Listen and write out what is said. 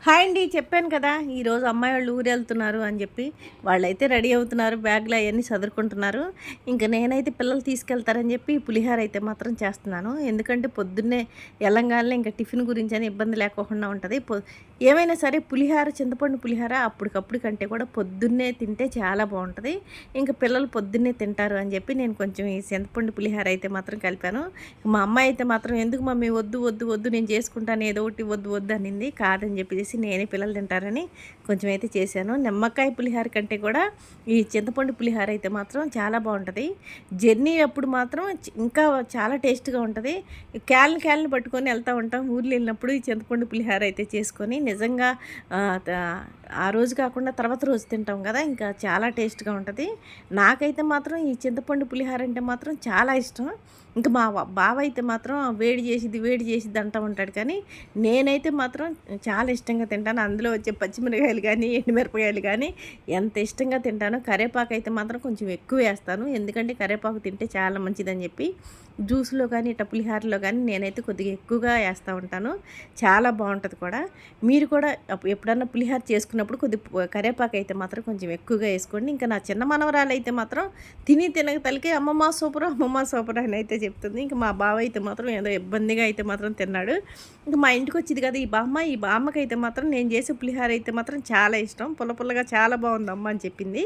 Hi అండి. చెప్పాను కదా ఈరోజు అమ్మాయి వాళ్ళు ఊరెళ్తున్నారు అని చెప్పి. వాళ్ళైతే రెడీ అవుతున్నారు, బ్యాగ్‌లు అయన్నీ సదురుకుంటున్నారు. ఇంక నేనైతే పిల్లలు తీసుకెళ్తారని చెప్పి పులిహోర అయితే మాత్రం చేస్తున్నాను. ఎందుకంటే పొద్దున్నే ఎళ్ళంగాల్నే ఇంక టిఫిన్ గురించని ఇబ్బంది లేకోకుండా ఉంటది. ఏమైనా సరే పులిహోర, చింతపండు పులిహోర అప్పటికప్పుడు కంటే కూడా పొద్దున్నే తింటే చాలా బావుంటది. ఇంక పిల్లలు పొద్దున్నే తింటారు అని చెప్పి నేను కొంచెం ఈ చింతపండు పులిహోర అయితే మాత్రం కలిపాను. మా అమ్మాయి అయితే మాత్రం "ఎందుకు మమ్మీ వద్దు, వద్దు, వద్దు నేను చేసుకుంటాను ఏదో ఒకటి వద్దు, వద్దు" అనింది. కాదని చెప్పేసి నేనే పిల్లలు తింటారని కొంచెం అయితే చేశాను. నిమ్మకాయ పులిహోర కంటే కూడా ఈ చింతపండు పులిహోర అయితే మాత్రం చాలా బాగుంటుంది. జర్నీ అప్పుడు మాత్రం ఇంకా చాలా టేస్ట్గా ఉంటుంది. క్యాన్లు పట్టుకొని వెళ్తూ ఉంటాం ఊర్లో వెళ్ళినప్పుడు. ఈ చింతపండు పులిహోర అయితే చేసుకొని నిజంగా ఆ రోజు కాకుండా తర్వాత రోజు తింటాం కదా, ఇంకా చాలా టేస్ట్గా ఉంటుంది. నాకైతే మాత్రం ఈ చింతపండు పులిహోర అంటే మాత్రం చాలా ఇష్టం. ఇంకా మా బావ అయితే మాత్రం వేడి చేసిద్ది అంటూ ఉంటాడు. కానీ నేనైతే మాత్రం చాలా ఇష్టంగా తింటాను. అందులో వచ్చే పచ్చిమిరపకాయలు కానీ, ఎండుమిరపకాయలు కానీ ఎంత ఇష్టంగా తింటానో. కరివేపాకు అయితే మాత్రం కొంచెం ఎక్కువ వేస్తాను, ఎందుకంటే కరివేపాకు తింటే చాలా మంచిదని చెప్పి. జ్యూస్లో కానీ ఇట్లా పులిహోరలో కానీ నేనైతే కొద్దిగా ఎక్కువగా వేస్తూ ఉంటాను. చాలా బాగుంటుంది కూడా. మీరు కూడా ఎప్పుడన్నా పులిహోర చేసుకున్నప్పుడు కరివేపాకు అయితే మాత్రం కొంచెం ఎక్కువగా వేసుకోండి. ఇంకా నా చిన్న మనవరాలు అయితే మాత్రం తినక తలకి అమ్మమ్మ సూపర్ అని అయితే చెప్తుంది. ఇంకా మా బావ అయితే మాత్రం ఏదో ఇబ్బందిగా అయితే మాత్రం తిన్నాడు. ఇంకా మా ఇంటికి వచ్చింది కదా ఈ బామ్మకైతే మాత్రం నేను చేసే పులిహోర అయితే మాత్రం చాలా ఇష్టం. పుల్లగా చాలా బాగుందమ్మా అని చెప్పింది.